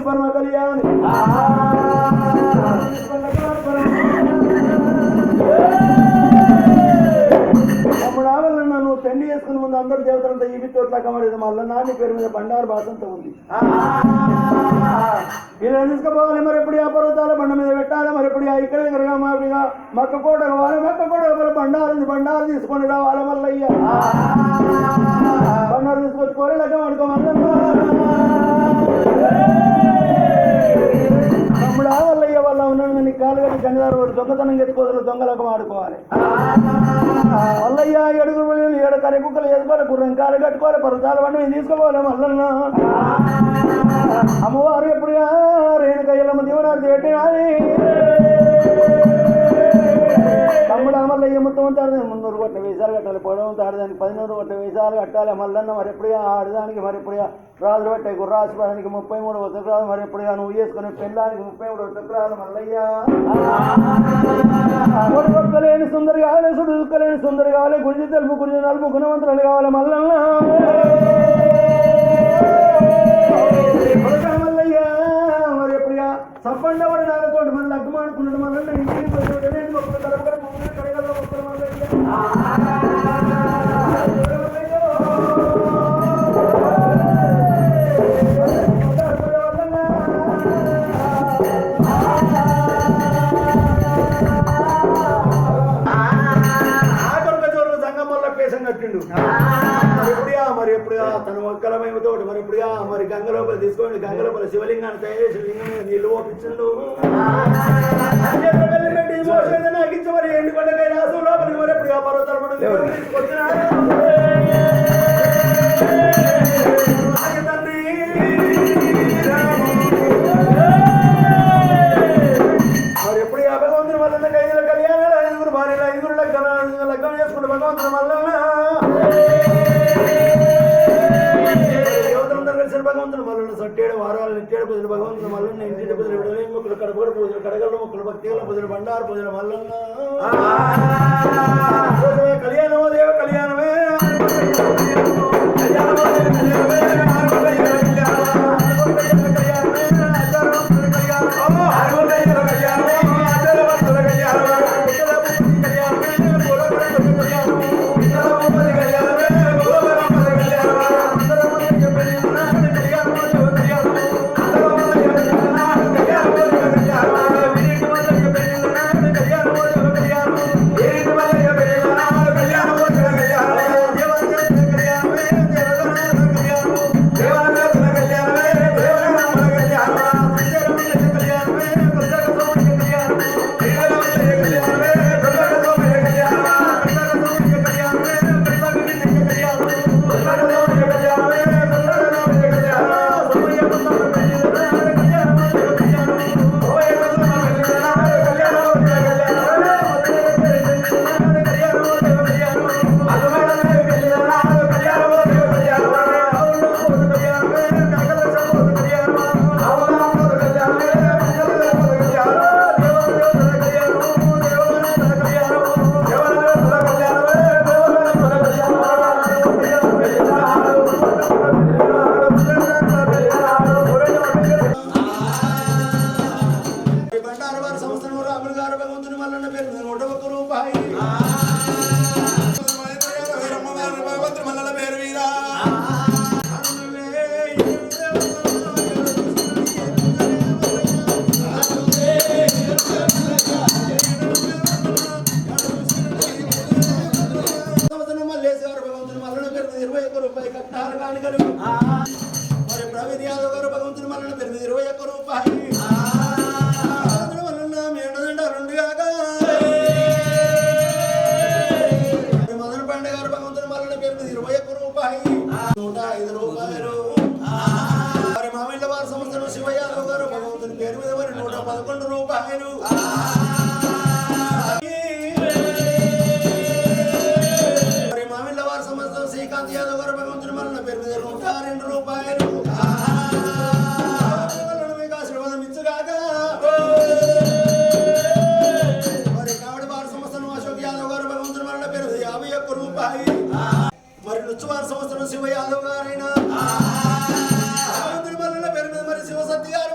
పరమ కళ్యాణి అప్పుడు ఆవలన్న నువ్వు పెళ్లి చేసుకుని ముందు అందరు దేవతలంతా ఈ తోట్లా కమలేదు మళ్ళీ నాని పేరు మీద బండారు బాసంతో ఉంది. వీళ్ళని తీసుకుపోవాలి, మరి ఎప్పుడు ఆ పర్వతాల బండ మీద పెట్టాలి, మరి ఎప్పుడు ఇక్కడ దగ్గరగా మాదిరిగా మక్క కోట కావాలి, మక్క కోట బండారు తీసుకొని రావాలి. మల్లయ్య బండారు తీసుకొచ్చుకోవాలి, లెక్క పడుకోమల్లమ్మ. తమ్ముడు వల్లయ్య వల్ల ఉన్నాడు, నీ కాలు కట్టి కన్నిదారు దొంగతనం ఎత్తుకోవాలి, దొంగలకు ఆడుకోవాలి. వల్లయ్య ఏడుగురు ఏడు కరి కుక్కలు ఎదుకోవాలి, గుర్రం కాలు కట్టుకోవాలి, పర్వతాల బండి మీద తీసుకోవాలి. మల్లన్న అమ్మవారు ఎప్పుడుగా రేణుకయ్యలమ్మ దీవనాలు పెట్టినాది. తమ్ముడు మల్లయ్య మొత్తం తాడదాన్ని 300 కోట్ల వేసాలు కట్టాలి, పొడవు తాడదానికి 11 కోట్ల వేసాలు కట్టాలి. మల్లన్న మరి ఎప్పుడుగా ఆడదానికి మరి ఎప్పుడుగా రాజులు పెట్టాయి, గుర్రాసుపానికి 33 వసతురాలు, మరి ఎప్పుడుగా నువ్వు చేసుకునే పెళ్ళానికి 33 వసతురాలు. మల్లయ్య కొడుకొక్కలేని సుందరి కావాలి, సుడుక్కలేని సుందరి కావాలి, గురిజి తెలుపు గురిజి నలుపు గుణవంతులు కావాలి. మల్లన్న మల్లయ్య మరి ఎప్పుడుగా సప్పండవరి నాలతో మళ్ళీ అగ్గుమానుకున్నాడు. మల్లన్న ఇంటికి మొక్కలు కలపడం కడగల్లో మొక్కలు మల్లయ్య కట్టిండు. మరి ఎప్పుడుగా తన మొక్కలమేమతో మరి ఎప్పుడుగా మరి గంగ లోపల తీసుకోండి, గంగ లోపల శివలింగాన్ని తయారు చేసి లింగం మీద నీళ్ళు ఓపించండు. నాకించి మరి ఎండు కొండకాయ రాసు లోపలికి మరి ఎప్పుడుగా పర్వతాలు తండ్రి మరి ఎప్పుడు భగవంతుని వల్ల 5 కళ్యాణాలు, 5 భార్యలు, 5 లగ్నం చేసుకుంటే భగవంతుని వల్ల దేవతలందరూ కలిసిన భగవంతుని మళ్ళీ సట్టేడు వారాలు నెట్టాడు పొద్దున భగవంతుని మళ్ళీ ఇంటి పొద్దున విడలే మొక్కలు కడపడ పూజలు కడగల్లో మొక్కలు భక్తిలో పొద్దున బండారు పొద్దున మల్లన్న కళ్యాణమో దేవ కళ్యాణమే మరి ప్రవీణ్ యాదవ్ గారు భగవంతుని మళ్ళీ 21 రూపాయలు మదన పండుగ గారు భగవంతుని మళ్ళీ 21 రూపాయలు 105 రూపాయలు. మరి మామిళ్ళ వారి సంవత్సరం శివ యాదవ్ గారు భగవంతుని పేరు మీద మరి 111 రూపాయలు. మరి మామిళ్ళ వారి సంవత్సరం శ్రీకాంత్ యాదవ్ గారు భగవంతుని మళ్ళీ పేరు మీద 102 రూపాయలు. ఆశీర్వాదం ఇచ్చుగాక. మరి కావడి వారి సంవత్సరం అశోక్ యాదవ్ గారు భగవంతుని మళ్ళీ పేరు 51 రూపాయలు. మరి నుచ్చువారి సంవత్సరం శివ యాదవ్ గారైనా భగవంతుని మళ్ళీ పేరు మీద మరి శివసత్తి గారు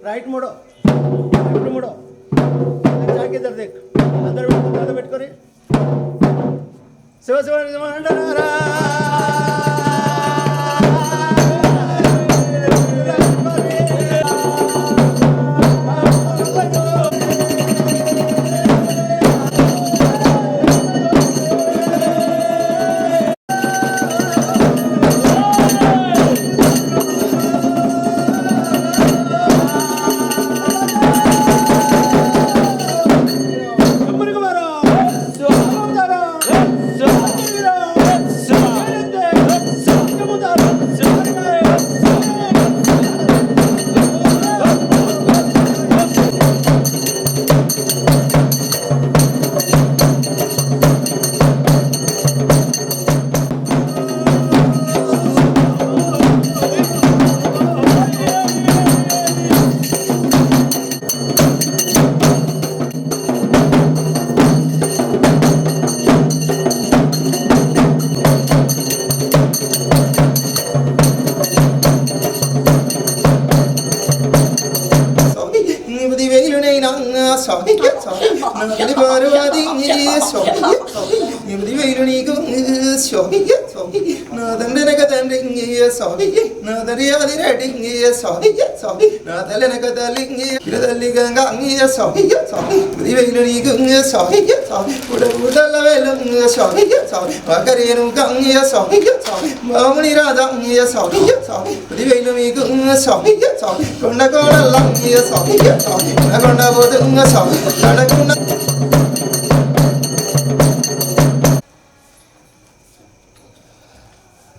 राइट मोड़ो लेफ्ट मोड़ो जाके इधर देख अंदर बैठ कर शिव शिव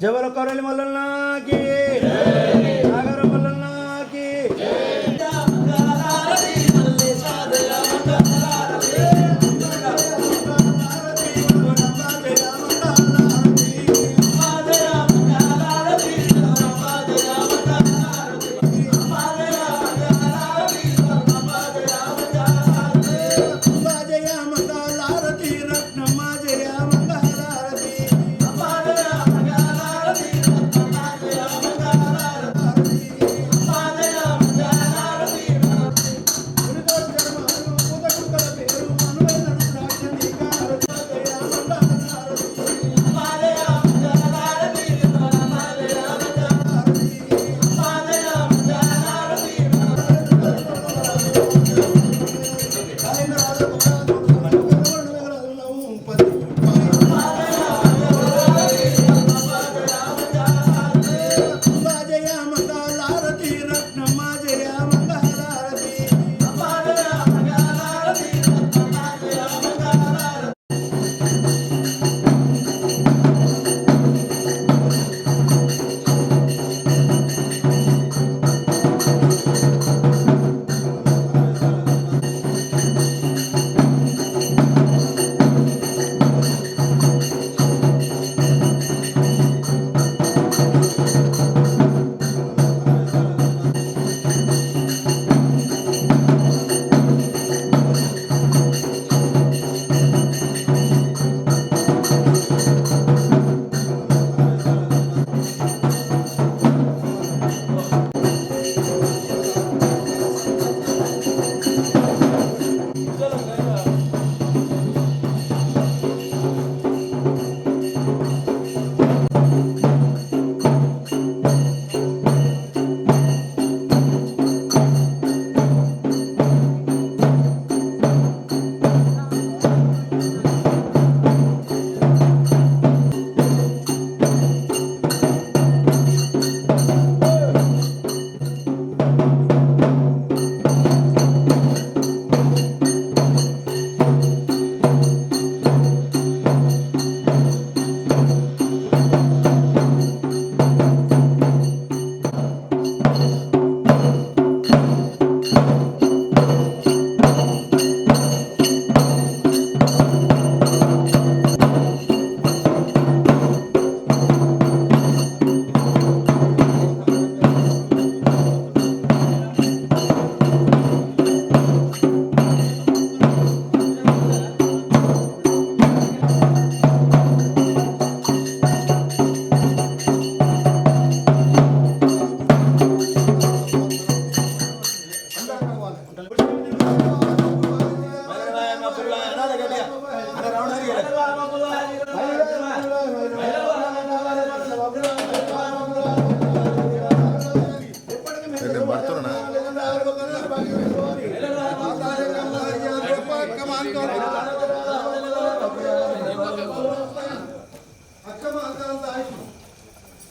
जबर कौरल मल्लना की नागर मल्लना की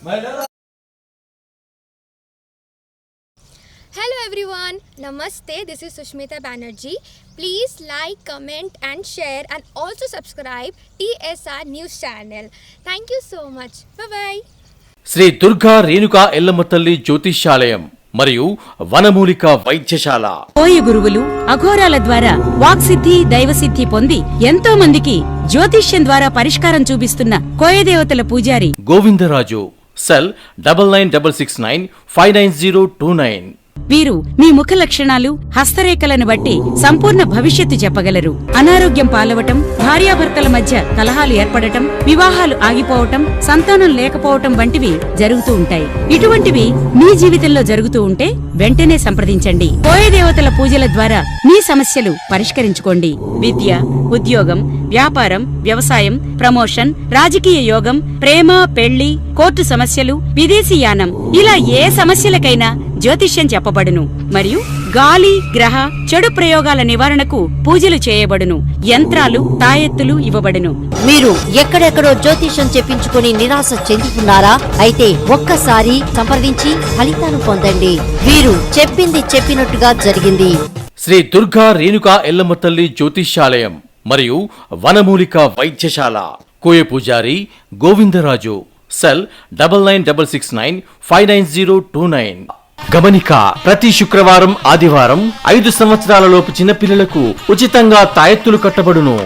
Hello everyone, Namaste, this is Sushmita Banerjee. Please like, comment and share and also subscribe TSR News channel. Thank you so much. Bye-bye. Shri Durga Renuka Yellamma తల్లి జ్యోతిష్యాలయం మరియు వనమూలిక వైద్యశాల. కోయ గురువులు అఘోరాల ద్వారా వాక్సిద్ధి దైవసిద్ధి పొంది ఎంతో మందికి జ్యోతిష్యం ద్వారా పరిష్కారం చూపిస్తున్న కోయదేవతల పూజారి గోవిందరాజు. సెల్ 9966959029. వీరు మీ ముఖ లక్షణాలు హస్తరేఖలను బట్టి సంపూర్ణ భవిష్యత్తు చెప్పగలరు. అనారోగ్యం పాలవటం, భార్యాభర్తల మధ్య కలహాలు ఏర్పడటం, వివాహాలు ఆగిపోవటం, సంతానం లేకపోవటం వంటివి జరుగుతూ ఉంటాయి. ఇటువంటివి మీ జీవితంలో జరుగుతూ ఉంటే వెంటనే సంప్రదించండి. కోయదేవతల పూజల ద్వారా మీ సమస్యలు పరిష్కరించుకోండి. విద్య, ఉద్యోగం, వ్యాపారం, వ్యవసాయం, ప్రమోషన్, రాజకీయ యోగం, ప్రేమ, పెళ్లి, కోర్టు సమస్యలు, విదేశీయానం ఇలా ఏ సమస్యలకైనా జ్యోతిష్యం చెప్పబడును. మరియు గాలి, గ్రహ, చెడు ప్రయోగాల నివారణకు పూజలు చేయబడును. యంత్రాలు, తాయెత్తులు ఇవ్వబడును. మీరు ఎక్కడెక్కడో జ్యోతిషం చెప్పించుకుని నిరాశ చెందుతున్నారా? అయితే ఒక్కసారి సంప్రదించి ఫలితాలు పొందండి. వీరు చెప్పింది చెప్పినట్టుగా జరిగింది. శ్రీ దుర్గా రేణుకా ఎల్లమ్మ తల్లి జ్యోతిష్యాలయం మరియు వనమూలిక వైద్యశాల. కోయ పూజారి గోవిందరాజు. సెల్ 9966959029. గమనిక: ప్రతి శుక్రవారం, ఆదివారం 5 సంవత్సరాలలోపు చిన్నపిల్లలకు ఉచితంగా తాయెత్తులు కట్టబడును.